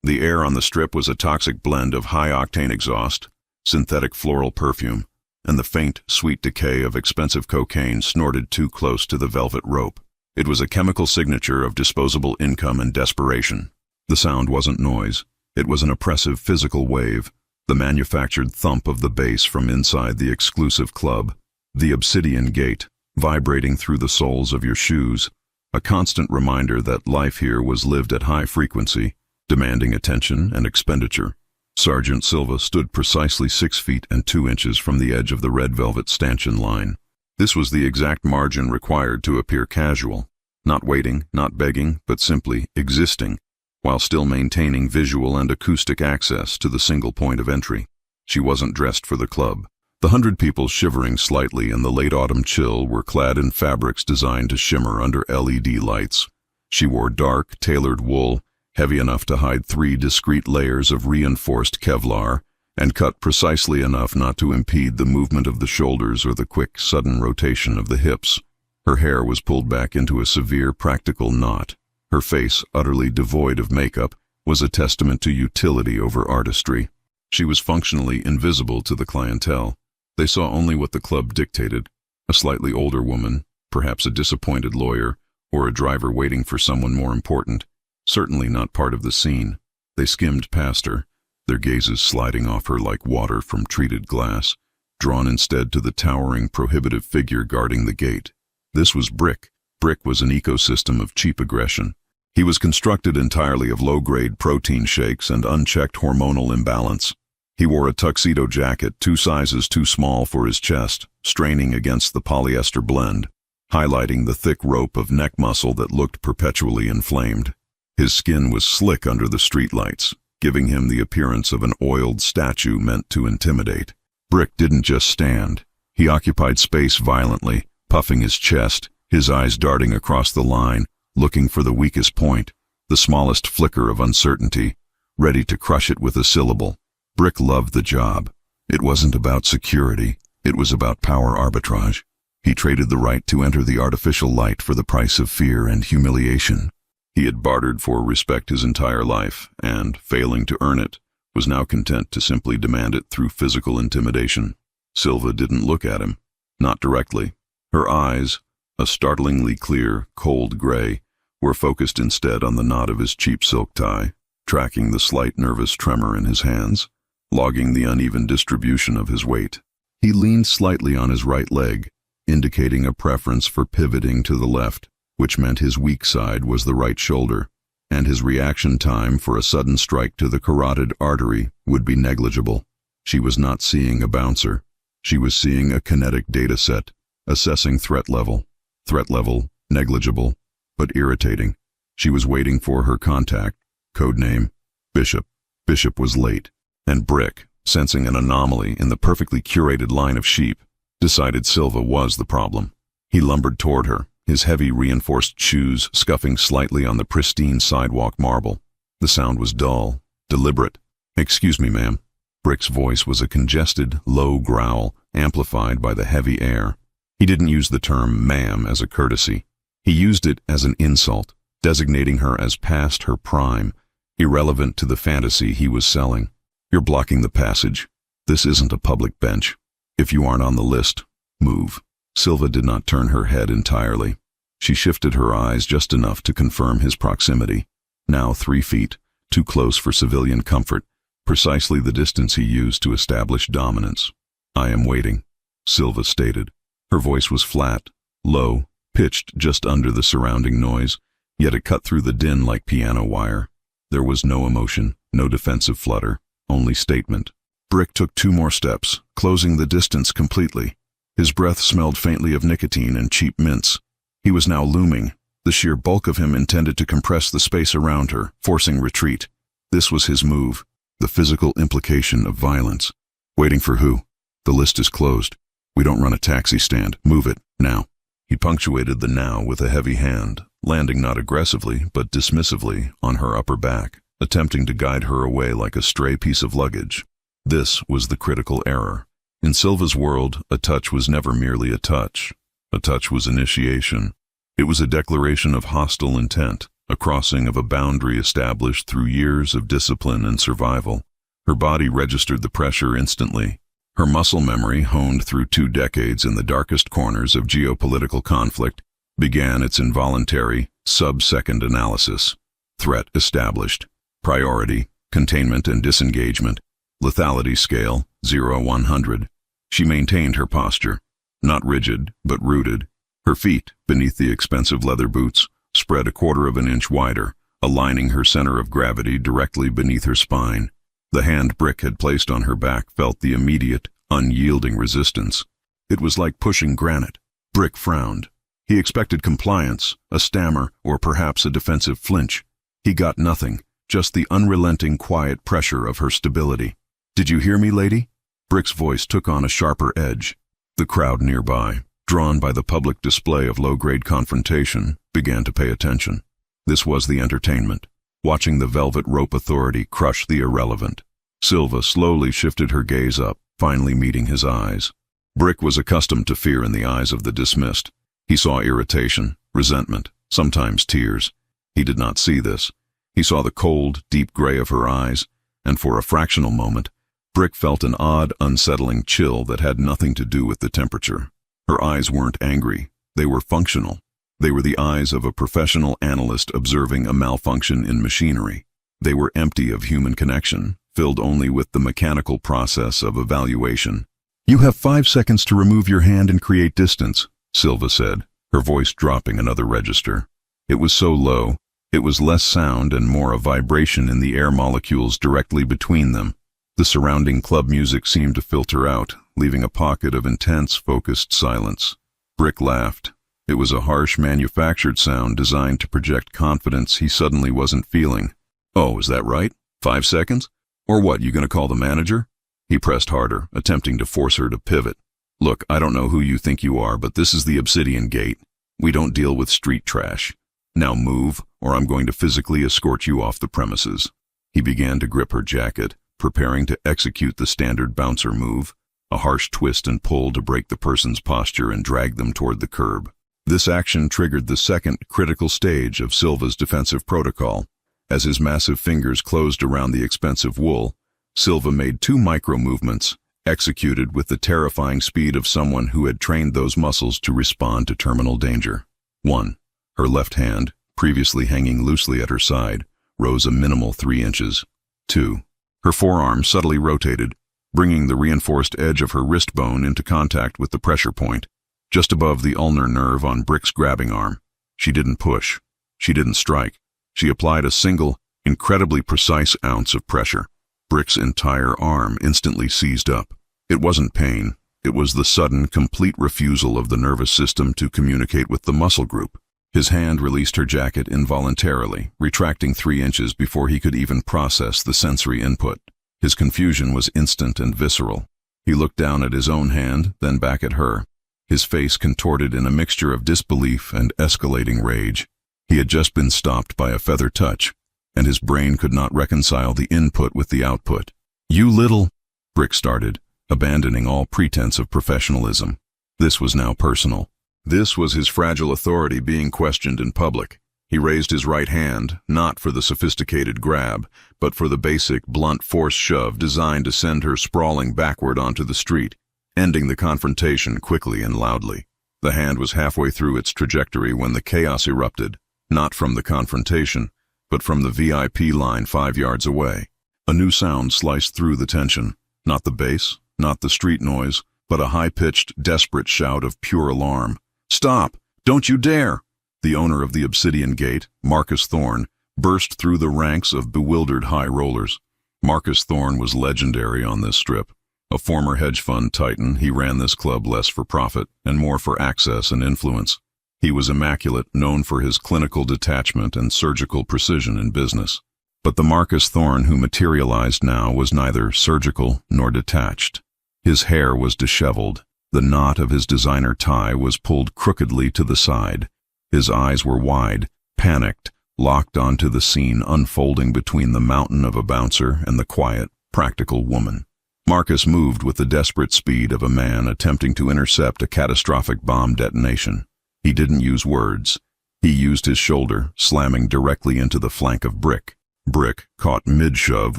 The air on the strip was a toxic blend of high-octane exhaust, synthetic floral perfume, and the faint, sweet decay of expensive cocaine snorted too close to the velvet rope. It was a chemical signature of disposable income and desperation. The sound wasn't noise. It was an oppressive physical wave, the manufactured thump of the bass from inside the exclusive club, the obsidian gate, vibrating through the soles of your shoes, a constant reminder that life here was lived at high frequency, demanding attention and expenditure. Sergeant Silva stood precisely 6 feet and 2 inches from the edge of the red velvet stanchion line. This was the exact margin required to appear casual, not waiting, not begging, but simply existing, while still maintaining visual and acoustic access to the single point of entry. She wasn't dressed for the club. The 100 people shivering slightly in the late autumn chill were clad in fabrics designed to shimmer under LED lights. She wore dark, tailored wool, heavy enough to hide 3 discrete layers of reinforced Kevlar, and cut precisely enough not to impede the movement of the shoulders or the quick, sudden rotation of the hips. Her hair was pulled back into a severe, practical knot. Her face, utterly devoid of makeup, was a testament to utility over artistry. She was functionally invisible to the clientele. They saw only what the club dictated: a slightly older woman, perhaps a disappointed lawyer, or a driver waiting for someone more important. Certainly not part of the scene. They skimmed past her, their gazes sliding off her like water from treated glass, drawn instead to the towering, prohibitive figure guarding the gate. This was Brick. Brick was an ecosystem of cheap aggression. He was constructed entirely of low-grade protein shakes and unchecked hormonal imbalance. He wore a tuxedo jacket 2 sizes too small for his chest, straining against the polyester blend, highlighting the thick rope of neck muscle that looked perpetually inflamed. His skin was slick under the streetlights, giving him the appearance of an oiled statue meant to intimidate. Brick didn't just stand. He occupied space violently, puffing his chest, his eyes darting across the line, looking for the weakest point, the smallest flicker of uncertainty, ready to crush it with a syllable. Brick loved the job. It wasn't about security. It was about power arbitrage. He traded the right to enter the artificial light for the price of fear and humiliation. He had bartered for respect his entire life, and, failing to earn it, was now content to simply demand it through physical intimidation. Silva didn't look at him. Not directly. Her eyes, a startlingly clear, cold gray, were focused instead on the knot of his cheap silk tie, tracking the slight nervous tremor in his hands, logging the uneven distribution of his weight. He leaned slightly on his right leg, indicating a preference for pivoting to the left, which meant his weak side was the right shoulder, and his reaction time for a sudden strike to the carotid artery would be negligible. She was not seeing a bouncer. She was seeing a kinetic data set, assessing threat level. Threat level, negligible, but irritating. She was waiting for her contact, codename Bishop. Bishop was late, and Brick, sensing an anomaly in the perfectly curated line of sheep, decided Silva was the problem. He lumbered toward her, his heavy reinforced shoes scuffing slightly on the pristine sidewalk marble. The sound was dull, deliberate. "Excuse me, ma'am." Brick's voice was a congested, low growl, amplified by the heavy air. He didn't use the term ma'am as a courtesy. He used it as an insult, designating her as past her prime, irrelevant to the fantasy he was selling. "You're blocking the passage. This isn't a public bench. If you aren't on the list, move." Silva did not turn her head entirely. She shifted her eyes just enough to confirm his proximity. Now 3 feet, too close for civilian comfort, precisely the distance he used to establish dominance. "I am waiting," Silva stated. Her voice was flat, low, pitched just under the surrounding noise, yet it cut through the din like piano wire. There was no emotion, no defensive flutter, only statement. Brick took 2 more steps, closing the distance completely. His breath smelled faintly of nicotine and cheap mints. He was now looming. The sheer bulk of him intended to compress the space around her, forcing retreat. This was his move, the physical implication of violence. "Waiting for who? The list is closed. We don't run a taxi stand. Move it, now." He punctuated the now with a heavy hand, landing not aggressively, but dismissively, on her upper back, attempting to guide her away like a stray piece of luggage. This was the critical error. In Silva's world, a touch was never merely a touch. A touch was initiation. It was a declaration of hostile intent, a crossing of a boundary established through years of discipline and survival. Her body registered the pressure instantly. Her muscle memory, honed through 2 decades in the darkest corners of geopolitical conflict, began its involuntary, sub-second analysis. Threat established. Priority, containment and disengagement. Lethality scale, 0-100. She maintained her posture, not rigid, but rooted. Her feet, beneath the expensive leather boots, spread a 1/4 of an inch wider, aligning her center of gravity directly beneath her spine. The hand Brick had placed on her back felt the immediate, unyielding resistance. It was like pushing granite. Brick frowned. He expected compliance, a stammer, or perhaps a defensive flinch. He got nothing, just the unrelenting quiet pressure of her stability. "Did you hear me, lady?" Brick's voice took on a sharper edge. The crowd nearby, drawn by the public display of low-grade confrontation, began to pay attention. This was the entertainment, watching the velvet rope authority crush the irrelevant. Silva slowly shifted her gaze up, finally meeting his eyes. Brick was accustomed to fear in the eyes of the dismissed. He saw irritation, resentment, sometimes tears. He did not see this. He saw the cold, deep gray of her eyes, and for a fractional moment, Brick felt an odd, unsettling chill that had nothing to do with the temperature. Her eyes weren't angry. They were functional. They were the eyes of a professional analyst observing a malfunction in machinery. They were empty of human connection, filled only with the mechanical process of evaluation. "You have 5 seconds to remove your hand and create distance," Silva said, her voice dropping another register. It was so low, it was less sound and more a vibration in the air molecules directly between them. The surrounding club music seemed to filter out, leaving a pocket of intense, focused silence. Brick laughed. It was a harsh, manufactured sound designed to project confidence he suddenly wasn't feeling. "Oh, is that right? 5 seconds? Or what, you gonna call the manager?" He pressed harder, attempting to force her to pivot. "Look, I don't know who you think you are, but this is the Obsidian Gate. We don't deal with street trash. Now move, or I'm going to physically escort you off the premises." He began to grip her jacket, preparing to execute the standard bouncer move, a harsh twist and pull to break the person's posture and drag them toward the curb. This action triggered the second critical stage of Silva's defensive protocol. As his massive fingers closed around the expensive wool, Silva made 2 micro-movements, executed with the terrifying speed of someone who had trained those muscles to respond to terminal danger. 1. Her left hand, previously hanging loosely at her side, rose a minimal 3 inches. 2. Her forearm subtly rotated, bringing the reinforced edge of her wrist bone into contact with the pressure point, just above the ulnar nerve on Brick's grabbing arm. She didn't push. She didn't strike. She applied a single, incredibly precise ounce of pressure. Brick's entire arm instantly seized up. It wasn't pain. It was the sudden, complete refusal of the nervous system to communicate with the muscle group. His hand released her jacket involuntarily, retracting 3 inches before he could even process the sensory input. His confusion was instant and visceral. He looked down at his own hand, then back at her, his face contorted in a mixture of disbelief and escalating rage. He had just been stopped by a feather touch, and his brain could not reconcile the input with the output. "You little—" Brick started, abandoning all pretense of professionalism. This was now personal. This was his fragile authority being questioned in public. He raised his right hand, not for the sophisticated grab, but for the basic, blunt force shove designed to send her sprawling backward onto the street, ending the confrontation quickly and loudly. The hand was halfway through its trajectory when the chaos erupted, not from the confrontation, but from the VIP line 5 yards away. A new sound sliced through the tension, not the bass, not the street noise, but a high-pitched, desperate shout of pure alarm. "Stop! Don't you dare!" The owner of the Obsidian Gate, Marcus Thorne, burst through the ranks of bewildered high rollers. Marcus Thorne was legendary on this strip. A former hedge fund titan, he ran this club less for profit and more for access and influence. He was immaculate, known for his clinical detachment and surgical precision in business. But the Marcus Thorne who materialized now was neither surgical nor detached. His hair was disheveled. The knot of his designer tie was pulled crookedly to the side. His eyes were wide, panicked, locked onto the scene unfolding between the mountain of a bouncer and the quiet, practical woman. Marcus moved with the desperate speed of a man attempting to intercept a catastrophic bomb detonation. He didn't use words. He used his shoulder, slamming directly into the flank of Brick. Brick, caught mid-shove,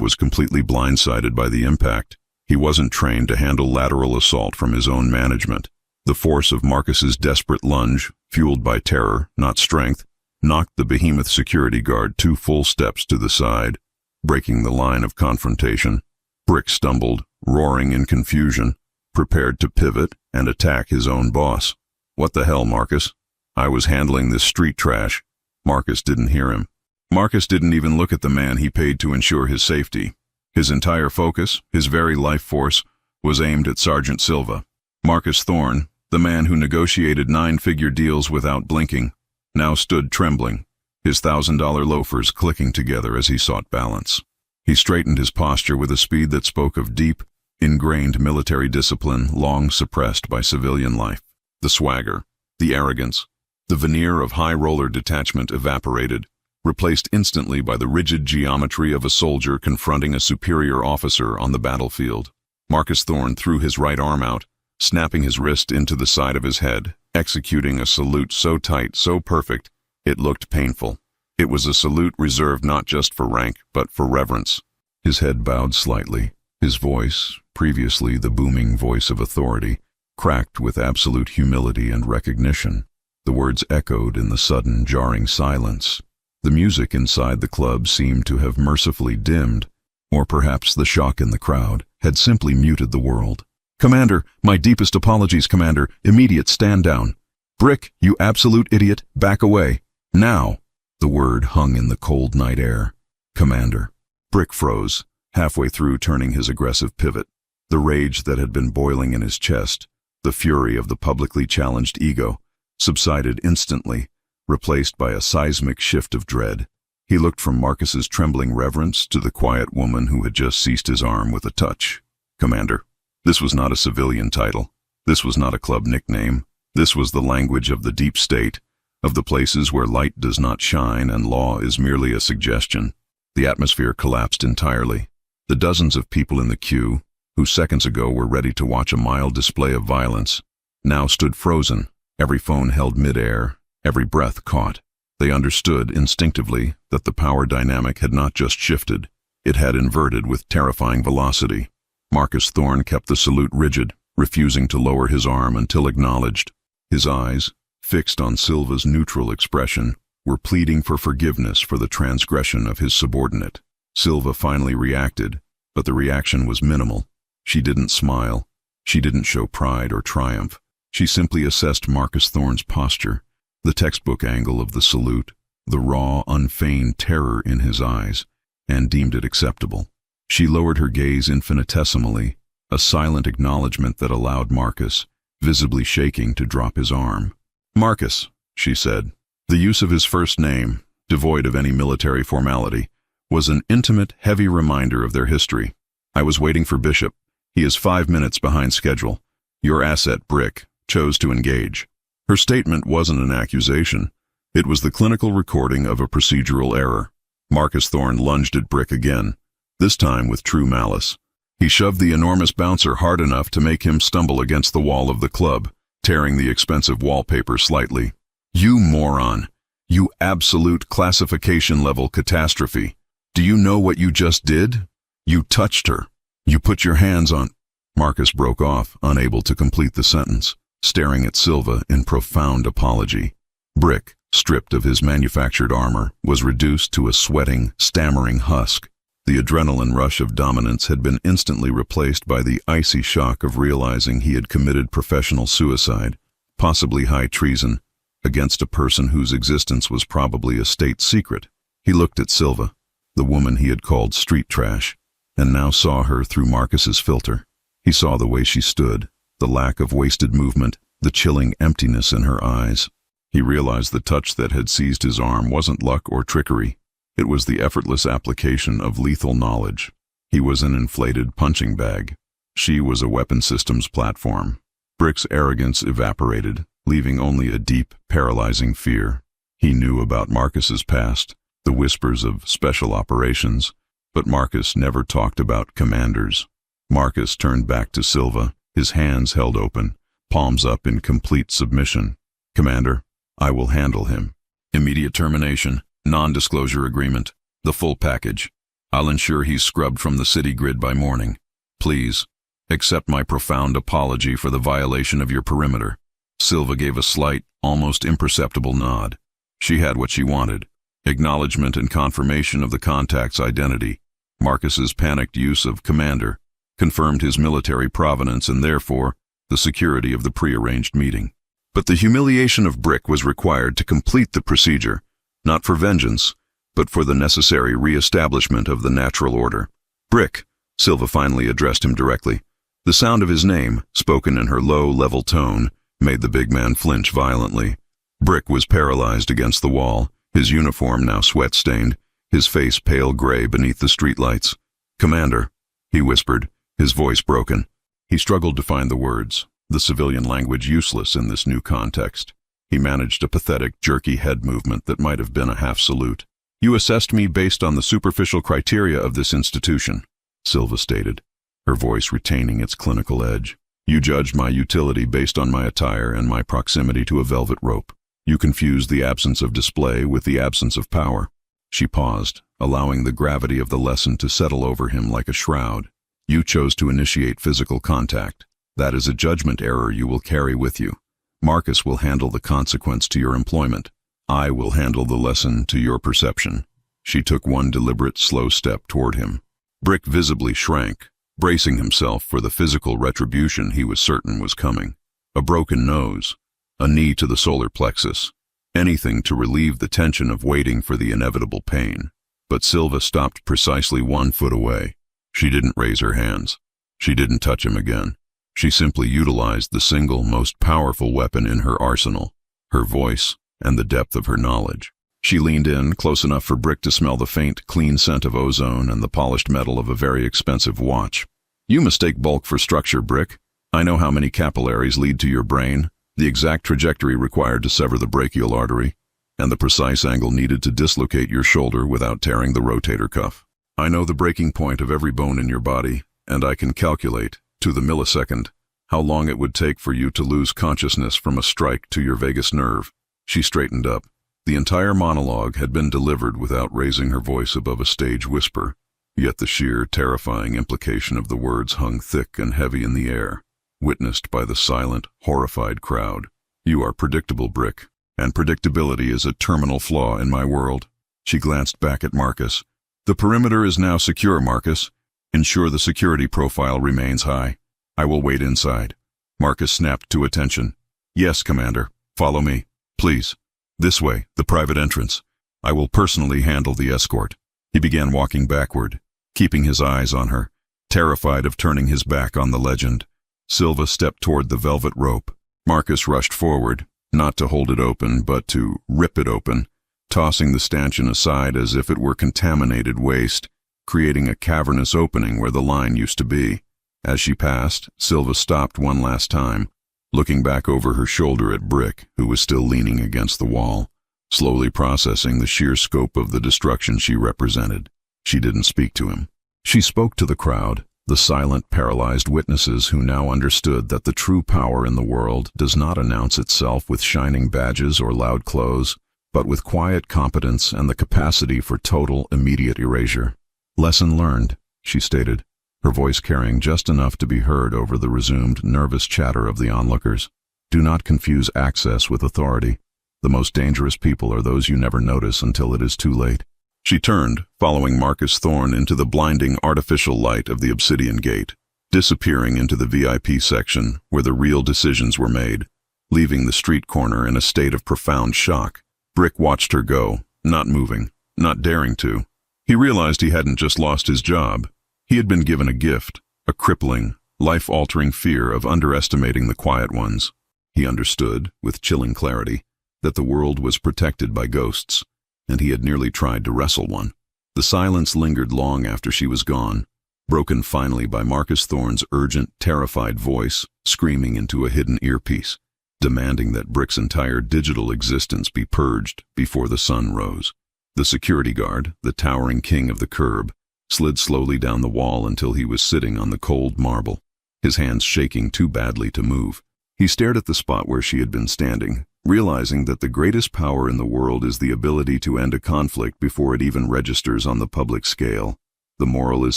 was completely blindsided by the impact. He wasn't trained to handle lateral assault from his own management. The force of Marcus's desperate lunge, fueled by terror, not strength, knocked the behemoth security guard 2 full steps to the side, breaking the line of confrontation. Brick stumbled, roaring in confusion, prepared to pivot and attack his own boss. "What the hell, Marcus? I was handling this street trash." Marcus didn't hear him. Marcus didn't even look at the man he paid to ensure his safety. His entire focus, his very life force, was aimed at Sergeant Silva. Marcus Thorne, the man who negotiated 9-figure deals without blinking, now stood trembling, his $1,000 loafers clicking together as he sought balance. He straightened his posture with a speed that spoke of deep, ingrained military discipline long suppressed by civilian life. The swagger, the arrogance, the veneer of high-roller detachment evaporated, replaced instantly by the rigid geometry of a soldier confronting a superior officer on the battlefield. Marcus Thorne threw his right arm out, snapping his wrist into the side of his head, executing a salute so tight, so perfect, it looked painful. It was a salute reserved not just for rank, but for reverence. His head bowed slightly. His voice, previously the booming voice of authority, cracked with absolute humility and recognition. The words echoed in the sudden, jarring silence. The music inside the club seemed to have mercifully dimmed, or perhaps the shock in the crowd had simply muted the world. "Commander, my deepest apologies, Commander. Immediate stand down. Brick, you absolute idiot, back away. Now." The word hung in the cold night air. "Commander." Brick froze, halfway through turning his aggressive pivot. The rage that had been boiling in his chest, the fury of the publicly challenged ego, subsided instantly, replaced by a seismic shift of dread. He looked from Marcus's trembling reverence to the quiet woman who had just seized his arm with a touch. "Commander." This was not a civilian title. This was not a club nickname. This was the language of the deep state, of the places where light does not shine and law is merely a suggestion. The atmosphere collapsed entirely. The dozens of people in the queue, who seconds ago were ready to watch a mild display of violence, now stood frozen, every phone held midair, every breath caught. They understood instinctively that the power dynamic had not just shifted, it had inverted with terrifying velocity. Marcus Thorne kept the salute rigid, refusing to lower his arm until acknowledged. His eyes, fixed on Silva's neutral expression, were pleading for forgiveness for the transgression of his subordinate. Silva finally reacted, but the reaction was minimal. She didn't smile. She didn't show pride or triumph. She simply assessed Marcus Thorne's posture, the textbook angle of the salute, the raw, unfeigned terror in his eyes, and deemed it acceptable. She lowered her gaze infinitesimally, a silent acknowledgement that allowed Marcus, visibly shaking, to drop his arm. "Marcus," she said. The use of his first name, devoid of any military formality, was an intimate, heavy reminder of their history. "I was waiting for Bishop. He is 5 minutes behind schedule. Your asset, Brick, chose to engage." Her statement wasn't an accusation. It was the clinical recording of a procedural error. Marcus Thorne lunged at Brick again, this time with true malice. He shoved the enormous bouncer hard enough to make him stumble against the wall of the club, tearing the expensive wallpaper slightly. "You moron! You absolute classification-level catastrophe! Do you know what you just did? You touched her. You put your hands on—" Marcus broke off, unable to complete the sentence, staring at Silva in profound apology. Brick, stripped of his manufactured armor, was reduced to a sweating, stammering husk. The adrenaline rush of dominance had been instantly replaced by the icy shock of realizing he had committed professional suicide, possibly high treason, against a person whose existence was probably a state secret. He looked at Silva, the woman he had called street trash, and now saw her through Marcus's filter. He saw the way she stood, the lack of wasted movement, the chilling emptiness in her eyes. He realized the touch that had seized his arm wasn't luck or trickery. It was the effortless application of lethal knowledge. He was an inflated punching bag. She was a weapon systems platform. Brick's arrogance evaporated, leaving only a deep, paralyzing fear. He knew about Marcus's past, the whispers of special operations, but Marcus never talked about commanders. Marcus turned back to Silva, his hands held open, palms up in complete submission. "Commander, I will handle him." Immediate termination, non-disclosure agreement, the full package. I'll ensure he's scrubbed from the city grid by morning. Please, accept my profound apology for the violation of your perimeter." Silva gave a slight, almost imperceptible nod. She had what she wanted: acknowledgement and confirmation of the contact's identity. Marcus's panicked use of "commander" confirmed his military provenance and therefore the security of the prearranged meeting. But the humiliation of Brick was required to complete the procedure, not for vengeance, but for the necessary re-establishment of the natural order. "Brick," Silva finally addressed him directly. The sound of his name, spoken in her low, level tone, made the big man flinch violently. Brick was paralyzed against the wall, his uniform now sweat-stained, his face pale gray beneath the streetlights. "Commander," he whispered, his voice broken. He struggled to find the words, the civilian language useless in this new context. He managed a pathetic, jerky head movement that might have been a half-salute. "You assessed me based on the superficial criteria of this institution," Silva stated, her voice retaining its clinical edge. "You judged my utility based on my attire and my proximity to a velvet rope. You confused the absence of display with the absence of power." She paused, allowing the gravity of the lesson to settle over him like a shroud. "You chose to initiate physical contact. That is a judgment error you will carry with you. Marcus will handle the consequence to your employment. I will handle the lesson to your perception." She took one deliberate, slow step toward him. Brick visibly shrank, bracing himself for the physical retribution he was certain was coming. A broken nose, a knee to the solar plexus, anything to relieve the tension of waiting for the inevitable pain. But Silva stopped precisely 1 foot away. She didn't raise her hands. She didn't touch him again. She simply utilized the single most powerful weapon in her arsenal, her voice and the depth of her knowledge. She leaned in, close enough for Brick to smell the faint, clean scent of ozone and the polished metal of a very expensive watch. "You mistake bulk for structure, Brick. I know how many capillaries lead to your brain, the exact trajectory required to sever the brachial artery, and the precise angle needed to dislocate your shoulder without tearing the rotator cuff. I know the breaking point of every bone in your body, and I can calculate, to the millisecond, how long it would take for you to lose consciousness from a strike to your vagus nerve." She straightened up. The entire monologue had been delivered without raising her voice above a stage whisper, yet the sheer, terrifying implication of the words hung thick and heavy in the air, witnessed by the silent, horrified crowd. "You are predictable, Brick, and predictability is a terminal flaw in my world." She glanced back at Marcus. "The perimeter is now secure, Marcus. Ensure the security profile remains high. I will wait inside." Marcus snapped to attention. "Yes, Commander. Follow me, please. This way, the private entrance. I will personally handle the escort." He began walking backward, keeping his eyes on her, terrified of turning his back on the legend. Silva stepped toward the velvet rope. Marcus rushed forward, not to hold it open, but to rip it open, tossing the stanchion aside as if it were contaminated waste, creating a cavernous opening where the line used to be. As she passed, Silva stopped one last time, looking back over her shoulder at Brick, who was still leaning against the wall, slowly processing the sheer scope of the destruction she represented. She didn't speak to him. She spoke to the crowd, the silent, paralyzed witnesses who now understood that the true power in the world does not announce itself with shining badges or loud clothes, but with quiet competence and the capacity for total, immediate erasure. "Lesson learned," she stated, her voice carrying just enough to be heard over the resumed, nervous chatter of the onlookers. "Do not confuse access with authority. The most dangerous people are those you never notice until it is too late." She turned, following Marcus Thorne into the blinding artificial light of the obsidian gate, disappearing into the VIP section where the real decisions were made, leaving the street corner in a state of profound shock. Brick watched her go, not moving, not daring to. He realized he hadn't just lost his job. He had been given a gift, a crippling, life-altering fear of underestimating the quiet ones. He understood, with chilling clarity, that the world was protected by ghosts, and he had nearly tried to wrestle one. The silence lingered long after she was gone, broken finally by Marcus Thorne's urgent, terrified voice, screaming into a hidden earpiece, demanding that Brick's entire digital existence be purged before the sun rose. The security guard, the towering king of the curb, slid slowly down the wall until he was sitting on the cold marble, his hands shaking too badly to move. He stared at the spot where she had been standing, Realizing that the greatest power in the world is the ability to end a conflict before it even registers on the public scale. The moral is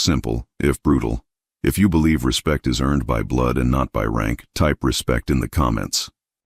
simple, if brutal. If you believe respect is earned by blood and not by rank, type respect in the comments.